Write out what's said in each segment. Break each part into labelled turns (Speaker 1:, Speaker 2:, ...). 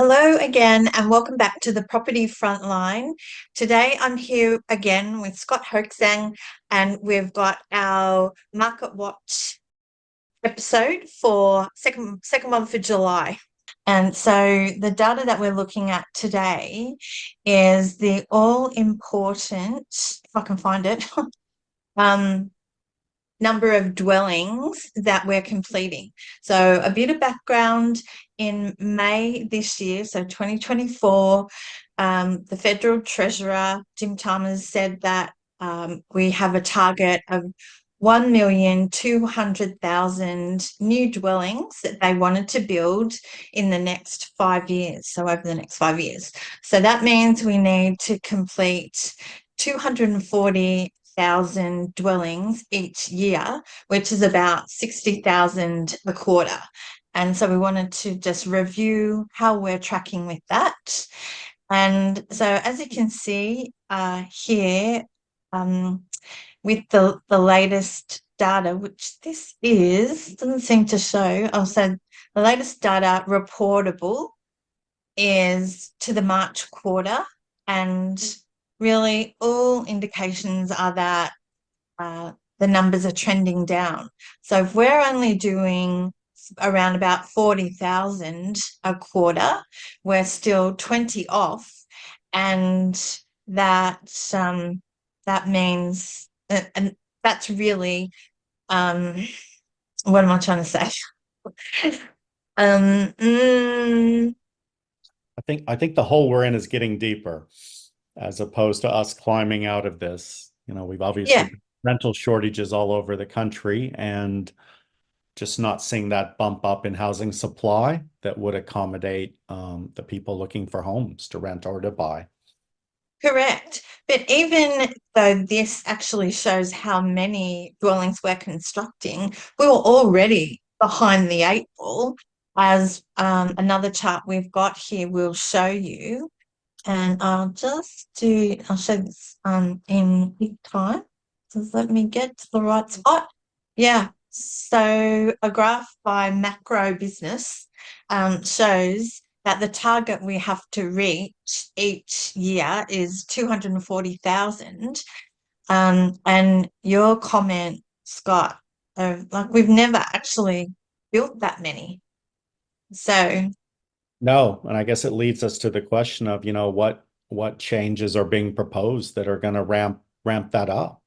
Speaker 1: Hello again, and welcome back to the Property Frontline. Today I'm here again with Scott Hoaxang, and we've got our Market Watch episode for second one for July. And so the data that we're looking at today is the all-important, if I can find it, number of dwellings that we're completing. So a bit of background: in May this year, so 2024, the Federal Treasurer, Jim Chalmers, said that we have a target of 1,200,000 new dwellings that they wanted to build in the next 5 years, so over the next 5 years. So that means we need to complete 240,000 dwellings each year, which is about 60,000 a quarter. And so we wanted to just review how we're tracking with that. And so as you can see here, with the latest data, which this doesn't seem to show. So the latest data reportable is to the March quarter, and really all indications are that the numbers are trending down. So if we're only doing around about 40,000 a quarter, we're still 20 off, and that means, and that's really, what am I trying to say?
Speaker 2: I think the hole we're in is getting deeper as opposed to us climbing out of this. We've obviously rental shortages all over the country and just not seeing that bump up in housing supply that would accommodate the people looking for homes to rent or to buy.
Speaker 1: Correct. But even though this actually shows how many dwellings we're constructing, we were already behind the eight ball, as another chart we've got here will show you. And I'll show this in quick time. Just let me get to the right spot. Yeah. So a graph by Macro Business shows that the target we have to reach each year is 240,000. And your comment, Scott, like we've never actually built that many. So
Speaker 2: No, and I guess it leads us to the question of, what changes are being proposed that are going to ramp that up.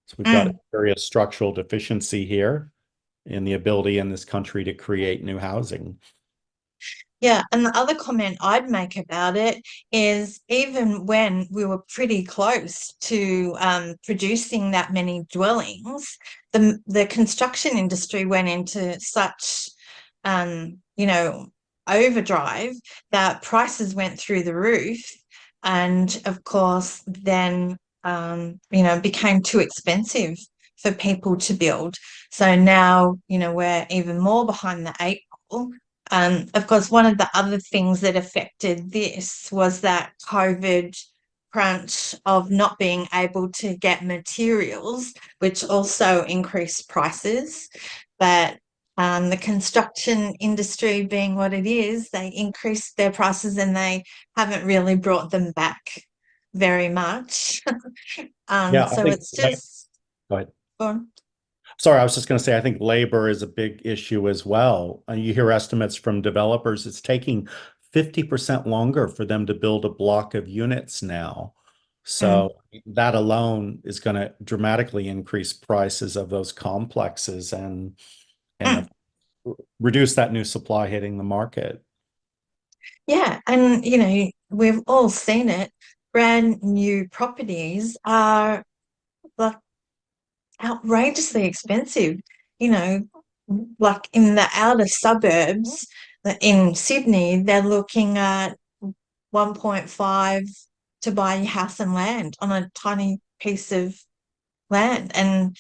Speaker 2: So we've got a serious structural deficiency here in the ability in this country to create new housing.
Speaker 1: yeah, and the other comment I'd make about it is, even when we were pretty close to producing that many dwellings, the construction industry went into such overdrive that prices went through the roof, and of course then became too expensive for people to build. So now we're even more behind the eight ball. Of course, one of the other things that affected this was that COVID crunch of not being able to get materials, which also increased prices. But the construction industry being what it is, they increased their prices and they haven't really brought them back very much. So it's just...
Speaker 2: Go ahead.
Speaker 1: Go on.
Speaker 2: Sorry, I was just going to say, I think labor is a big issue as well. You hear estimates from developers, it's taking 50% longer for them to build a block of units now. So that alone is going to dramatically increase prices of those complexes and reduce that new supply hitting the market.
Speaker 1: Yeah, and we've all seen it. Brand new properties are like outrageously expensive. Like in the outer suburbs in Sydney, they're looking at 1.5 to buy a house and land on a tiny piece of land. And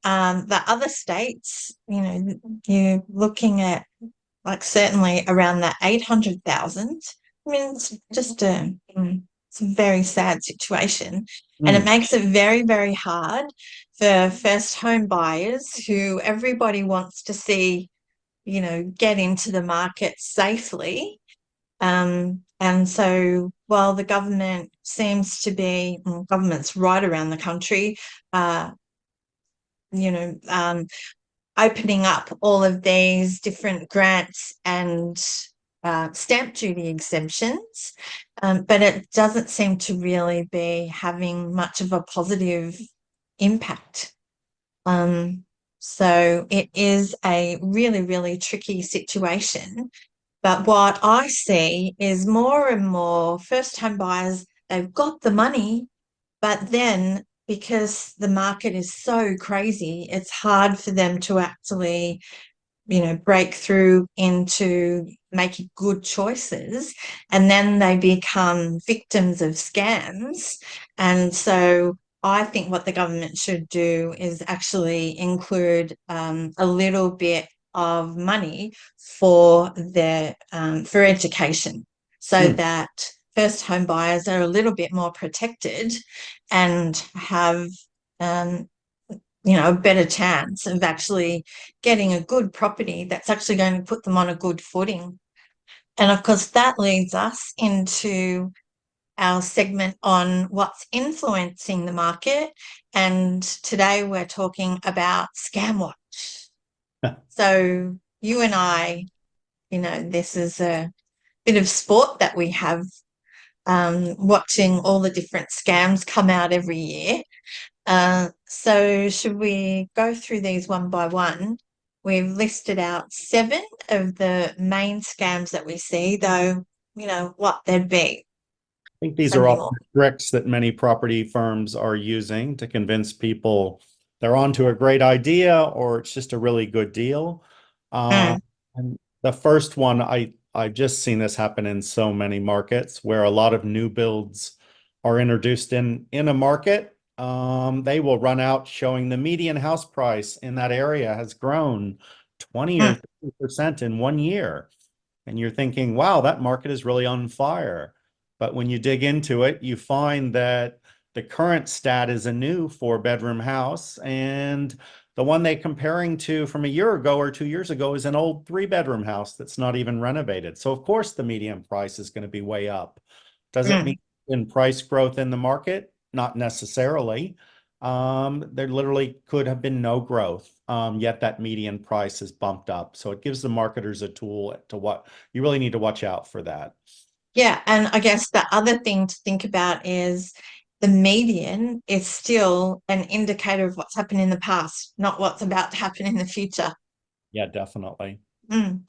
Speaker 1: the other states, you're looking at like certainly around that 800,000. I mean, it's just it's a very sad situation. And it makes it very, very hard for first home buyers, who everybody wants to see, get into the market safely. And so while the government seems to be, governments right around the country, uh, you know, opening up all of these different grants and stamp duty exemptions, but it doesn't seem to really be having much of a positive impact. So it is a really, really tricky situation. But what I see is more and more first home buyers, they've got the money, but then because the market is so crazy, it's hard for them to actually, break through into making good choices. And then they become victims of scams. And so I think what the government should do is actually include a little bit of money for for education, so
Speaker 2: Hmm.
Speaker 1: that first home buyers are a little bit more protected and have um, a better chance of actually getting a good property that's actually going to put them on a good footing. And of course, that leads us into our segment on what's influencing the market. And today we're talking about Scam Watch. So you and I, this is a bit of sport that we have, watching all the different scams come out every year. So should we go through these one by one? We've listed out 7 of the main scams that we see, though, what they'd be.
Speaker 2: Think these
Speaker 1: So
Speaker 2: are
Speaker 1: many
Speaker 2: all
Speaker 1: more.
Speaker 2: tricks that many property firms are using to convince people they're onto a great idea or it's just a really good deal. Uh,
Speaker 1: Mm,
Speaker 2: and the first one, I've just seen this happen in so many markets where a lot of new builds are introduced in a market. They will run out showing the median house price in that area has grown 20 or
Speaker 1: mm,
Speaker 2: 30% in 1 year. And you're thinking, wow, that market is really on fire. But when you dig into it, you find that the current stat is a new 4-bedroom house, and the one they're comparing to from a year ago or 2 years ago is an old 3-bedroom house that's not even renovated. So of course the median price is going to be way up. Does it mean
Speaker 1: mm.
Speaker 2: in price growth in the market? Not necessarily. There literally could have been no growth, yet that median price is bumped up. So it gives the marketers a tool to what you really need to watch out for that.
Speaker 1: Yeah, and I guess the other thing to think about is the median is still an indicator of what's happened in the past, not what's about to happen in the future.
Speaker 2: Yeah, definitely.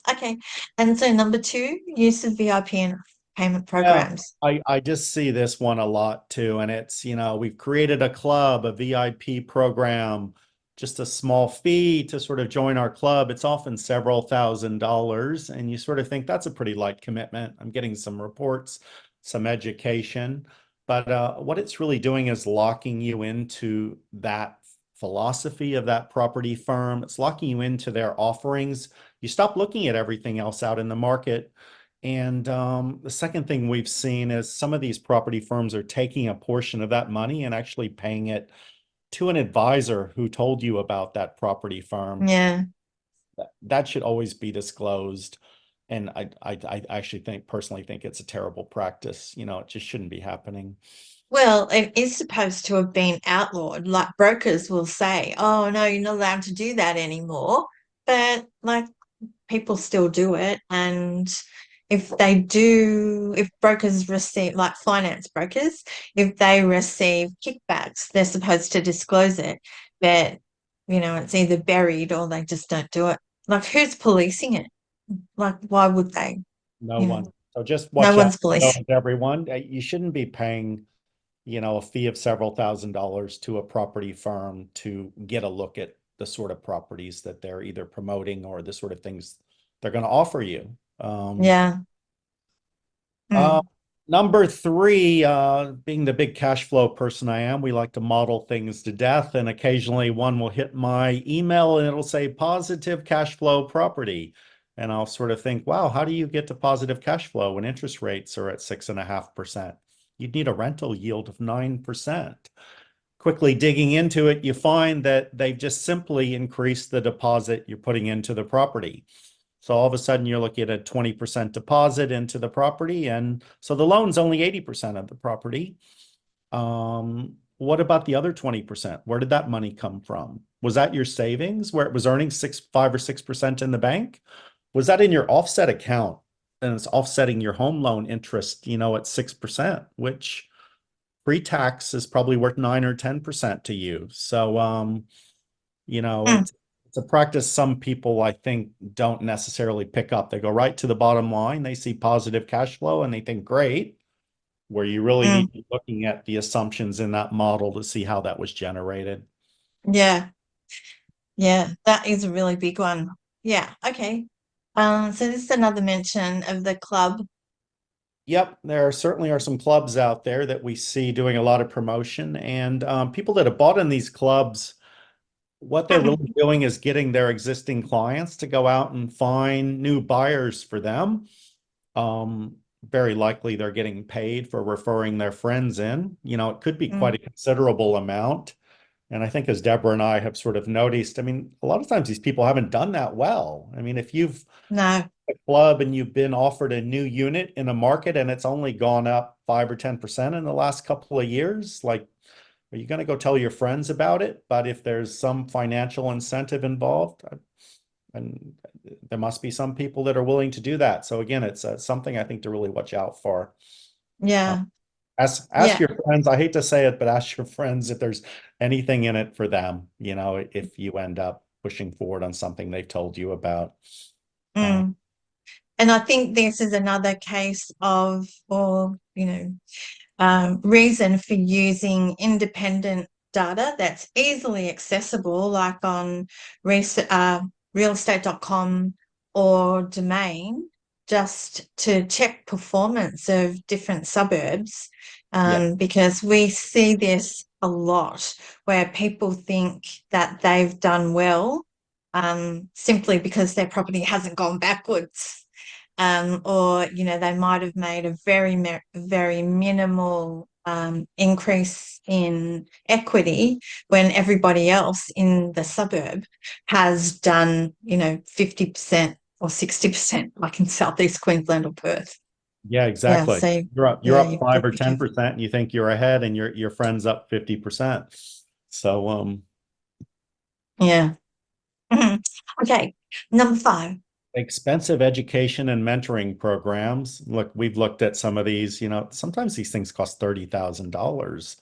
Speaker 1: Okay. And so number 2, use of VIP and payment
Speaker 2: Yeah,
Speaker 1: programs.
Speaker 2: I just see this one a lot too. And it's, we've created a club, a VIP program, just a small fee to sort of join our club. It's often several $1,000s. And you sort of think that's a pretty light commitment. I'm getting some reports, some education. But what it's really doing is locking you into that philosophy of that property firm. It's locking you into their offerings. You stop looking at everything else out in the market. And the second thing we've seen is some of these property firms are taking a portion of that money and actually paying it to an advisor who told you about that property firm.
Speaker 1: Yeah.
Speaker 2: That should always be disclosed. And I actually personally think it's a terrible practice. It just shouldn't be happening.
Speaker 1: Well, it is supposed to have been outlawed. Like brokers will say, oh, no, you're not allowed to do that anymore. But like people still do it. And if brokers receive, like finance brokers, if they receive kickbacks, they're supposed to disclose it. But, it's either buried or they just don't do it. Like who's policing it? Like, why would they?
Speaker 2: No
Speaker 1: You
Speaker 2: one.
Speaker 1: know,
Speaker 2: So just
Speaker 1: no
Speaker 2: watch out,
Speaker 1: one's policing.
Speaker 2: everyone. You shouldn't be paying a fee of several $1,000s to a property firm to get a look at the sort of properties that they're either promoting or the sort of things they're going to offer you.
Speaker 1: Yeah.
Speaker 2: Uh,
Speaker 1: Mm.
Speaker 2: Number 3, being the big cash flow person I am, we like to model things to death, and occasionally one will hit my email and it'll say positive cash flow property. And I'll sort of think, wow, how do you get to positive cash flow when interest rates are at 6.5%? You'd need a rental yield of 9%. Quickly digging into it, you find that they've just simply increased the deposit you're putting into the property. So all of a sudden you're looking at a 20% deposit into the property. And so the loan's only 80% of the property. What about the other 20%? Where did that money come from? Was that your savings where it was earning 5 or 6% in the bank? Was that in your offset account and it's offsetting your home loan interest, at 6%, which pre-tax is probably worth 9 or 10% to you. So,
Speaker 1: Mm,
Speaker 2: it's a practice some people I think don't necessarily pick up. They go right to the bottom line. They see positive cash flow and they think great, where you really need
Speaker 1: mm,
Speaker 2: to be looking at the assumptions in that model to see how that was generated.
Speaker 1: yeah. Yeah, that is a really big one. Yeah, okay. So this is another mention of the club.
Speaker 2: Yep, there certainly are some clubs out there that we see doing a lot of promotion, and people that have bought in these clubs, what they're really doing is getting their existing clients to go out and find new buyers for them. Very likely they're getting paid for referring their friends in. It could be quite
Speaker 1: Mm,
Speaker 2: a considerable amount. And I think as Deborah and I have sort of noticed, I mean, a lot of times these people haven't done that well. I mean, if you've
Speaker 1: no,
Speaker 2: a club and you've been offered a new unit in a market and it's only gone up 5 or 10% in the last couple of years, like, are you going to go tell your friends about it? But if there's some financial incentive involved, and there must be some people that are willing to do that. So again, it's something I think to really watch out for. Uh,
Speaker 1: yeah,
Speaker 2: ask
Speaker 1: yeah,
Speaker 2: your friends. I hate to say it, but ask your friends if there's anything in it for them. If you end up pushing forward on something they've told you about. Uh,
Speaker 1: mm. And I think this is another case of, or, reason for using independent data that's easily accessible, like on realestate.com or Domain, just to check performance of different suburbs.
Speaker 2: yeah,
Speaker 1: Because we see this a lot where people think that they've done well simply because their property hasn't gone backwards. Or they might have made a very minimal increase in equity when everybody else in the suburb has done 50% or 60%, like in southeast Queensland or Perth.
Speaker 2: yeah,
Speaker 1: Yeah,
Speaker 2: exactly.
Speaker 1: so
Speaker 2: You're
Speaker 1: yeah,
Speaker 2: up
Speaker 1: you've got
Speaker 2: five
Speaker 1: to
Speaker 2: or
Speaker 1: be
Speaker 2: ten
Speaker 1: careful.
Speaker 2: percent, and you think you're ahead, and your friend's up 50%. So
Speaker 1: Yeah. Mhm. Okay, number 5.
Speaker 2: expensive education and mentoring programs. Look, we've looked at some of these, sometimes these things cost $30,000.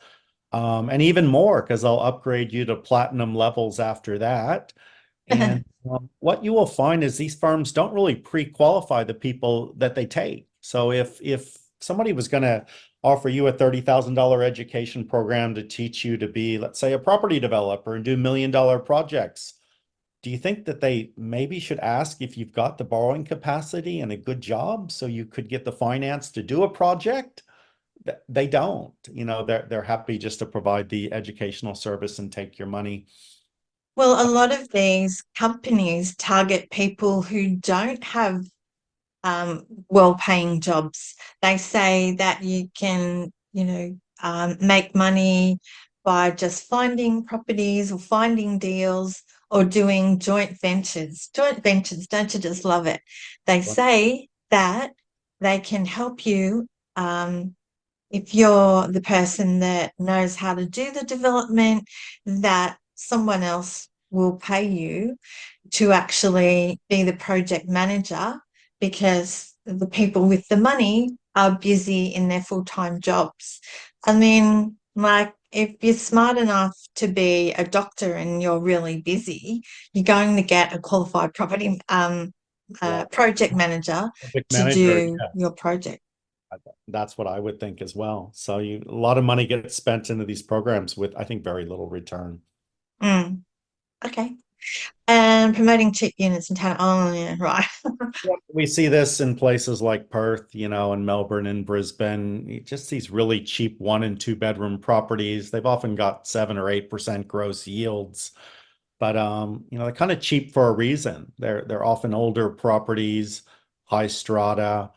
Speaker 2: And even more because they'll upgrade you to platinum levels after that. And what you will find is these firms don't really pre-qualify the people that they take. So if somebody was going to offer you a $30,000 education program to teach you to be, let's say, a property developer and do $1 million projects, do you think that they maybe should ask if you've got the borrowing capacity and a good job so you could get the finance to do a project? They don't. They're happy just to provide the educational service and take your money.
Speaker 1: Well, a lot of these companies target people who don't have well-paying jobs. They say that you can, make money by just finding properties or finding deals or doing joint ventures. Joint ventures, don't you just love it? They say that they can help you if you're the person that knows how to do the development, that someone else will pay you to actually be the project manager because the people with the money are busy in their full-time jobs. I mean, like, if you're smart enough to be a doctor and you're really busy, you're going to get a qualified property
Speaker 2: Yeah.
Speaker 1: project manager
Speaker 2: Project
Speaker 1: to
Speaker 2: manager,
Speaker 1: do
Speaker 2: yeah,
Speaker 1: your project.
Speaker 2: that's what I would think as well. So a lot of money gets spent into these programs with, I think, very little return.
Speaker 1: Mm, okay. And promoting cheap units in town. Oh, yeah, right.
Speaker 2: Yep. We see this in places like Perth, and Melbourne and Brisbane, just these really cheap 1 and 2 bedroom properties. They've often got 7 or 8% gross yields, but they're kind of cheap for a reason. They're often older properties, high strata.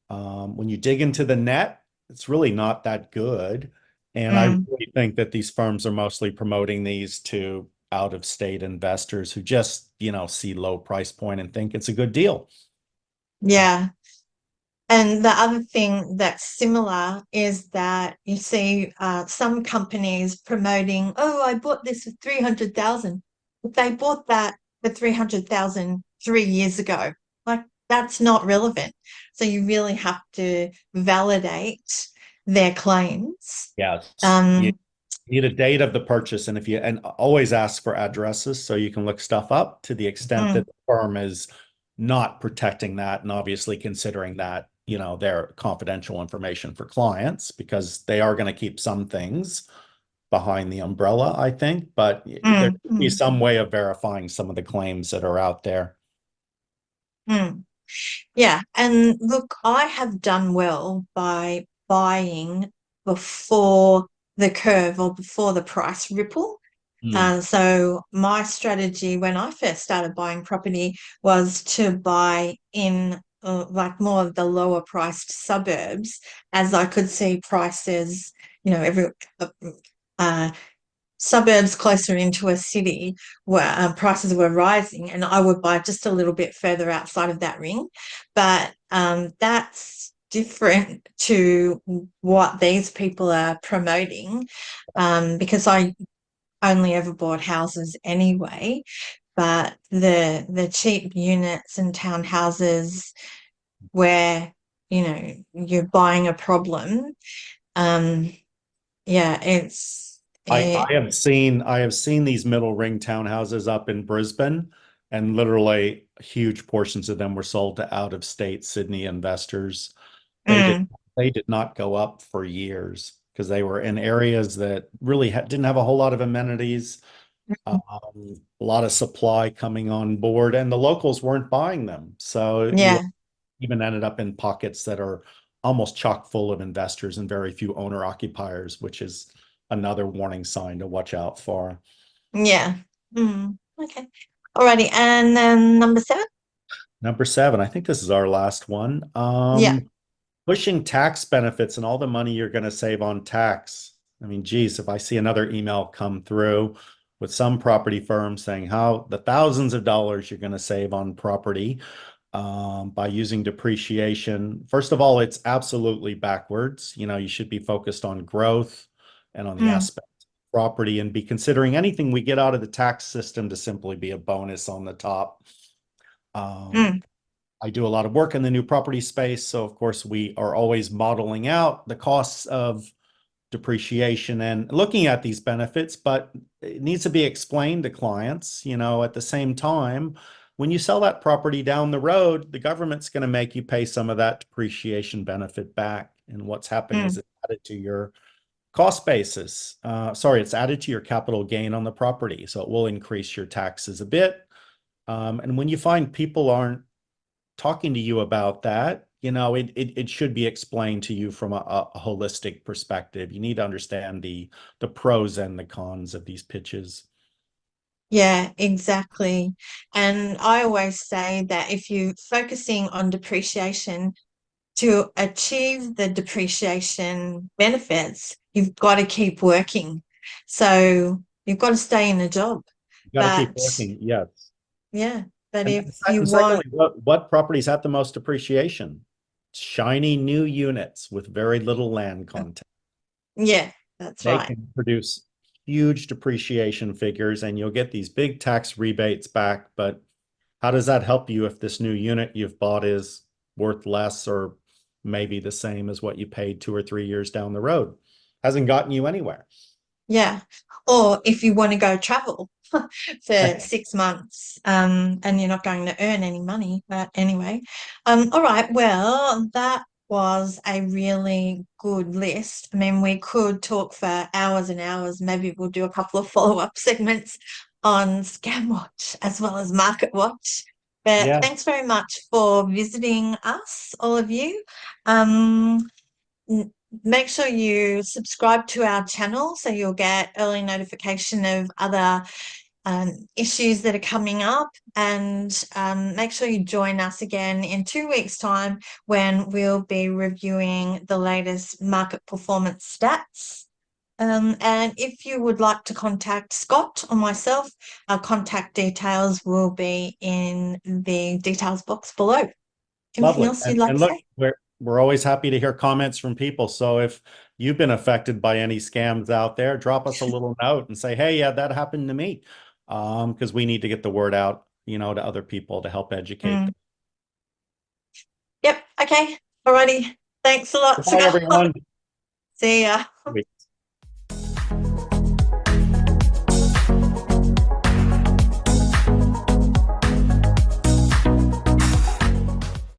Speaker 2: When you dig into the net, it's really not that good. And I
Speaker 1: Mm,
Speaker 2: really think that these firms are mostly promoting these to out-of-state investors who just, see low price point and think it's a good deal.
Speaker 1: Yeah. And the other thing that's similar is that you see some companies promoting, oh, I bought this for 300,000. But they bought that for 300,000 3 years ago. Like, that's not relevant. So you really have to validate their claims.
Speaker 2: Yes. You
Speaker 1: Um,
Speaker 2: need a date of the purchase, and always ask for addresses so you can look stuff up to the extent that
Speaker 1: mm,
Speaker 2: the firm is not protecting that and obviously considering that, their confidential information for clients because they are going to keep some things behind the umbrella, I think, but there
Speaker 1: mm,
Speaker 2: could be
Speaker 1: mm,
Speaker 2: some way of verifying some of the claims that are out there.
Speaker 1: mm. Yeah, and look, I have done well by buying before the curve or before the price ripple.
Speaker 2: Hmm.
Speaker 1: So my strategy when I first started buying property was to buy in like more of the lower priced suburbs, as I could see prices, every uh, suburbs closer into a city where prices were rising, and I would buy just a little bit further outside of that ring. But that's different to what these people are promoting, because I only ever bought houses anyway. But the cheap units and townhouses where you're buying a problem, um, yeah, it's
Speaker 2: I,
Speaker 1: it,
Speaker 2: I have seen these middle ring townhouses up in Brisbane, and literally huge portions of them were sold to out-of-state Sydney investors. They did
Speaker 1: mm,
Speaker 2: they did not go up for years because they were in areas that really didn't have a whole lot of amenities, a lot of supply coming on board, and the locals weren't buying them. So you
Speaker 1: yeah.
Speaker 2: even ended up in pockets that are almost chock full of investors and very few owner occupiers, which is another warning sign to watch out for.
Speaker 1: Yeah. Okay. Alrighty. And then number seven?
Speaker 2: Number seven, I think this is our last one.
Speaker 1: Yeah.
Speaker 2: Pushing tax benefits and all the money you're going to save on tax. I mean, geez, if I see another email come through with some property firm saying how the thousands of dollars you're going to save on property by using depreciation. First of all, it's absolutely backwards. You should be focused on growth and on the
Speaker 1: Mm,
Speaker 2: aspect of property and be considering anything we get out of the tax system to simply be a bonus on the top. Um,
Speaker 1: mm,
Speaker 2: I do a lot of work in the new property space, so of course we are always modeling out the costs of depreciation and looking at these benefits, but it needs to be explained to clients, at the same time, when you sell that property down the road, the government's going to make you pay some of that depreciation benefit back. And what's happening is
Speaker 1: mm.
Speaker 2: it's added to your cost basis. Sorry, it's added to your capital gain on the property. So it will increase your taxes a bit. And when you find people aren't talking to you about that, it should be explained to you from a holistic perspective. You need to understand the pros and the cons of these pitches.
Speaker 1: Yeah, exactly. And I always say that if you're focusing on depreciation to achieve the depreciation benefits, you've got to keep working. So you've got to stay in a job.
Speaker 2: You got to keep
Speaker 1: But
Speaker 2: working. Yes.
Speaker 1: yeah, but
Speaker 2: And,
Speaker 1: if
Speaker 2: and
Speaker 1: you want,
Speaker 2: secondly, what properties have the most depreciation? Shiny new units with very little land content.
Speaker 1: yeah, that's
Speaker 2: They
Speaker 1: right.
Speaker 2: can produce huge depreciation figures and you'll get these big tax rebates back. But how does that help you if this new unit you've bought is worth less or maybe the same as what you paid 2 or 3 years down the road? Hasn't gotten you anywhere.
Speaker 1: Yeah. Or if you want to go travel for 6 months, and you're not going to earn any money. But anyway, all right. Well, that was a really good list. I mean, we could talk for hours and hours. Maybe we'll do a couple of follow-up segments on Scam Watch as well as Market Watch. But
Speaker 2: Yeah.
Speaker 1: thanks very much for visiting us, all of you. Um, Make sure you subscribe to our channel so you'll get early notification of other issues that are coming up, and make sure you join us again in 2 weeks' time when we'll be reviewing the latest market performance stats. And if you would like to contact Scott or myself, our contact details will be in the details box below. Anything
Speaker 2: Lovely.
Speaker 1: else you'd like
Speaker 2: And
Speaker 1: to
Speaker 2: look,
Speaker 1: say?
Speaker 2: we're always happy to hear comments from people. So if you've been affected by any scams out there, drop us a little note and say, hey, yeah, that happened to me. Because we need to get the word out, to other people to help educate
Speaker 1: Mm.
Speaker 2: them.
Speaker 1: Yep. Okay. Alrighty. Thanks a lot,
Speaker 2: Goodbye,
Speaker 1: Scott.
Speaker 2: everyone.
Speaker 1: See ya.